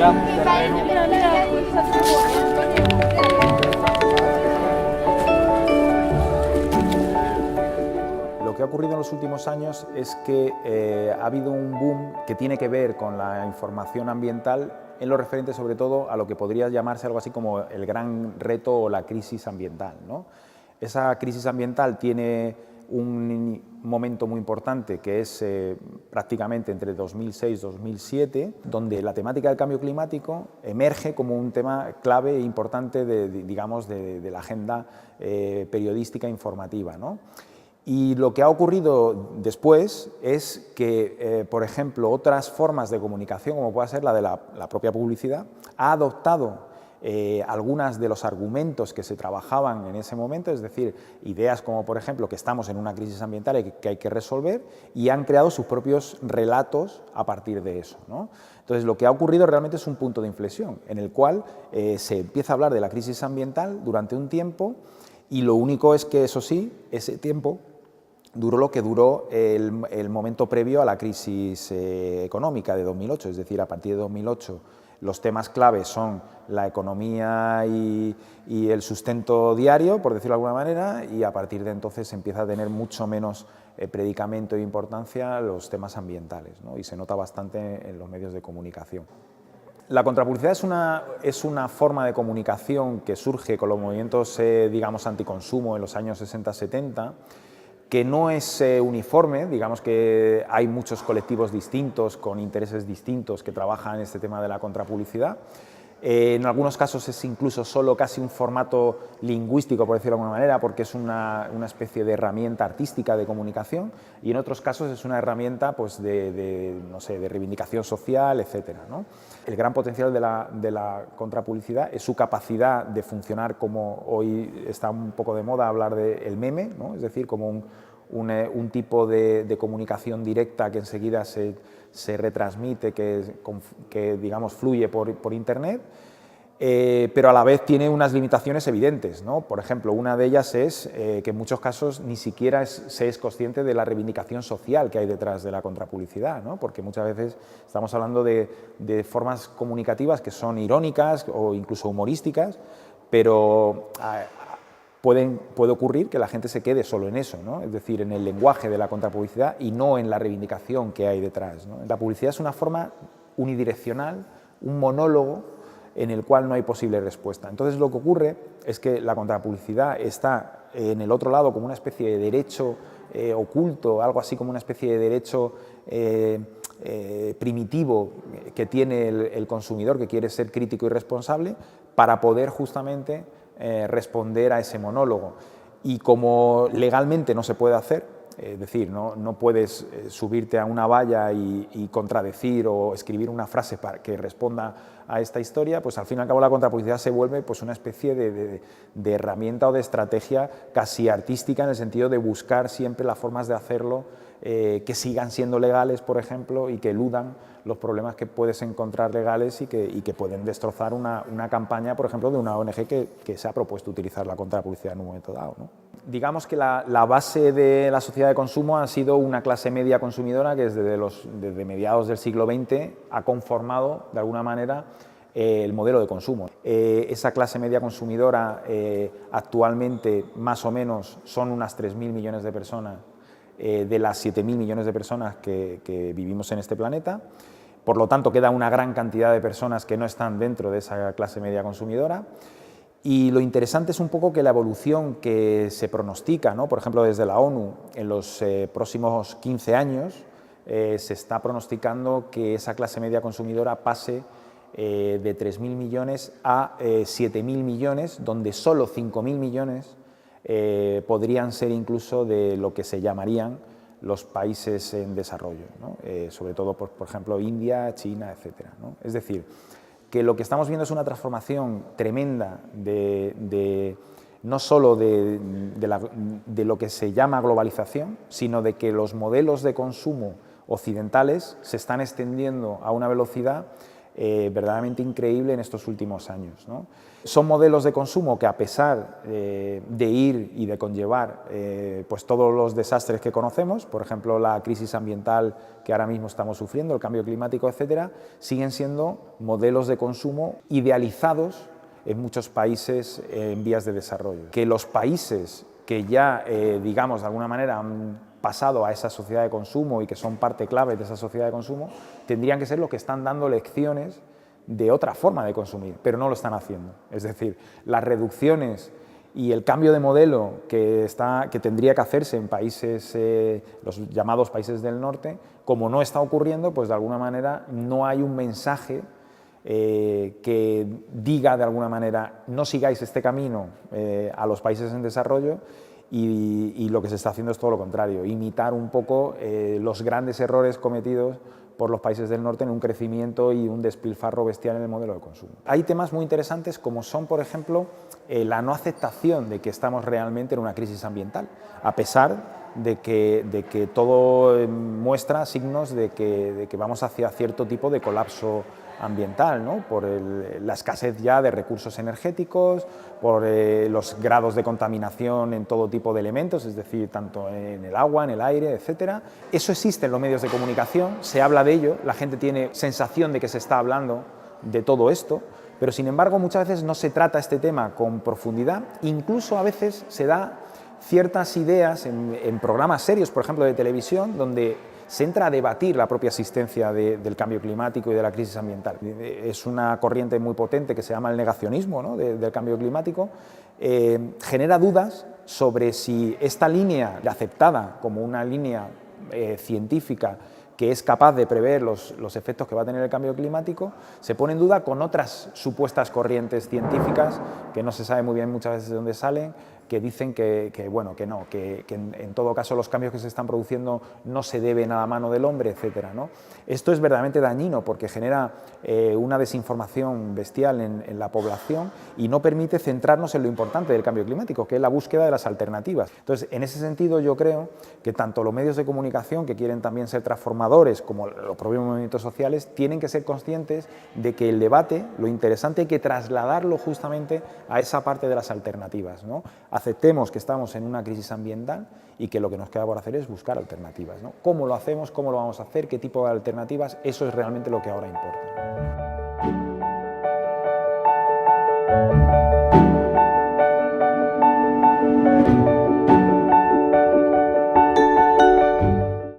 Mira, terreno. Lo que ha ocurrido en los últimos años es que ha habido un boom que tiene que ver con la información ambiental en lo referente sobre todo a lo que podría llamarse algo así como el gran reto o la crisis ambiental, ¿no? Esa crisis ambiental tiene un momento muy importante que es prácticamente entre 2006 y 2007, donde la temática del cambio climático emerge como un tema clave e importante de la agenda periodística informativa, ¿no? Y lo que ha ocurrido después es que, por ejemplo, otras formas de comunicación, como puede ser la de la propia publicidad, ha adoptado algunos de los argumentos que se trabajaban en ese momento, es decir, ideas como, por ejemplo, que estamos en una crisis ambiental que hay que resolver, y han creado sus propios relatos a partir de eso, ¿no? Entonces, lo que ha ocurrido realmente es un punto de inflexión, en el cual se empieza a hablar de la crisis ambiental durante un tiempo, y lo único es que, eso sí, ese tiempo duró lo que duró el momento previo a la crisis económica de 2008, es decir, a partir de 2008 los temas claves son la economía y el sustento diario, por decirlo de alguna manera, y a partir de entonces empieza a tener mucho menos predicamento e importancia los temas ambientales, ¿no? Y se nota bastante en los medios de comunicación. La contrapublicidad es una forma de comunicación que surge con los movimientos, digamos, anticonsumo en los años 60-70, que no es uniforme, digamos que hay muchos colectivos distintos, con intereses distintos, que trabajan en este tema de la contrapublicidad. En algunos casos es incluso solo casi un formato lingüístico, por decirlo de alguna manera, porque es una especie de herramienta artística de comunicación, y en otros casos es una herramienta pues, no sé, de reivindicación social, etc., ¿no? El gran potencial de la contrapublicidad es su capacidad de funcionar, como hoy está un poco de moda hablar del meme, ¿no? Es decir, como un tipo de comunicación directa que enseguida se retransmite, que digamos fluye por Internet, pero a la vez tiene unas limitaciones evidentes, ¿no? Por ejemplo, una de ellas es que en muchos casos ni siquiera se es consciente de la reivindicación social que hay detrás de la contrapublicidad, ¿no? Porque muchas veces estamos hablando de formas comunicativas que son irónicas o incluso humorísticas, pero puede ocurrir que la gente se quede solo en eso, ¿no? Es decir, en el lenguaje de la contrapublicidad y no en la reivindicación que hay detrás, ¿no? La publicidad es una forma unidireccional, un monólogo en el cual no hay posible respuesta. Entonces, lo que ocurre es que la contrapublicidad está en el otro lado como una especie de derecho oculto, algo así como una especie de derecho primitivo que tiene el consumidor, que quiere ser crítico y responsable, para poder justamente responder a ese monólogo. Y como legalmente no se puede hacer, es decir, no puedes subirte a una valla y contradecir o escribir una frase para que responda a esta historia, pues al fin y al cabo la contrapublicidad se vuelve pues, una especie de herramienta o de estrategia casi artística, en el sentido de buscar siempre las formas de hacerlo que sigan siendo legales, por ejemplo, y que eludan los problemas que puedes encontrar legales y que pueden destrozar una campaña, por ejemplo, de una ONG que se ha propuesto utilizar la contrapublicidad en un momento dado, ¿no? Digamos que la base de la sociedad de consumo ha sido una clase media consumidora que desde mediados del siglo XX ha conformado, de alguna manera, el modelo de consumo. Esa clase media consumidora actualmente, más o menos, son unas 3.000 millones de personas, de las 7.000 millones de personas que vivimos en este planeta. Por lo tanto, queda una gran cantidad de personas que no están dentro de esa clase media consumidora. Y lo interesante es un poco que la evolución que se pronostica, ¿no? Por ejemplo, desde la ONU, en los próximos 15 años, se está pronosticando que esa clase media consumidora pase de 3.000 millones a 7.000 millones, donde solo 5.000 millones podrían ser incluso de lo que se llamarían los países en desarrollo, ¿no? Sobre todo, por ejemplo, India, China, etc., ¿no? Es decir, que lo que estamos viendo es una transformación tremenda no solo de lo que se llama globalización, sino de que los modelos de consumo occidentales se están extendiendo a una velocidad verdaderamente increíble en estos últimos años, ¿no? Son modelos de consumo que, a pesar de ir y de conllevar pues todos los desastres que conocemos, por ejemplo la crisis ambiental que ahora mismo estamos sufriendo, el cambio climático, etcétera, siguen siendo modelos de consumo idealizados en muchos países en vías de desarrollo. Que los países que ya, digamos, de alguna manera han pasado a esa sociedad de consumo y que son parte clave de esa sociedad de consumo, tendrían que ser los que están dando lecciones de otra forma de consumir, pero no lo están haciendo. Es decir, las reducciones y el cambio de modelo que tendría que hacerse en países, los llamados países del norte, como no está ocurriendo, pues de alguna manera no hay un mensaje que diga de alguna manera no sigáis este camino a los países en desarrollo, y lo que se está haciendo es todo lo contrario, imitar un poco los grandes errores cometidos por los países del norte en un crecimiento y un despilfarro bestial en el modelo de consumo. Hay temas muy interesantes como son, por ejemplo, la no aceptación de que estamos realmente en una crisis ambiental, a pesar de que todo muestra signos de que vamos hacia cierto tipo de colapso ambiental, ¿no? Por la escasez ya de recursos energéticos, por los grados de contaminación en todo tipo de elementos, es decir, tanto en el agua, en el aire, etcétera. Eso existe en los medios de comunicación, se habla de ello, la gente tiene sensación de que se está hablando de todo esto, pero sin embargo muchas veces no se trata este tema con profundidad, incluso a veces se da ciertas ideas en programas serios, por ejemplo de televisión, donde se entra a debatir la propia existencia del cambio climático y de la crisis ambiental. Es una corriente muy potente que se llama el negacionismo, ¿no?, del cambio climático. Genera dudas sobre si esta línea, aceptada como una línea científica que es capaz de prever los efectos que va a tener el cambio climático, se pone en duda con otras supuestas corrientes científicas que no se sabe muy bien muchas veces de dónde salen, que dicen que en todo caso los cambios que se están produciendo no se deben a la mano del hombre, etcétera, ¿no? Esto es verdaderamente dañino porque genera una desinformación bestial en la población y no permite centrarnos en lo importante del cambio climático, que es la búsqueda de las alternativas. Entonces, en ese sentido yo creo que tanto los medios de comunicación, que quieren también ser transformadores, como los propios movimientos sociales, tienen que ser conscientes de que el debate, lo interesante, hay que trasladarlo justamente a esa parte de las alternativas, ¿no? Aceptemos que estamos en una crisis ambiental y que lo que nos queda por hacer es buscar alternativas, ¿no? ¿Cómo lo hacemos? ¿Cómo lo vamos a hacer? ¿Qué tipo de alternativas? Eso es realmente lo que ahora importa.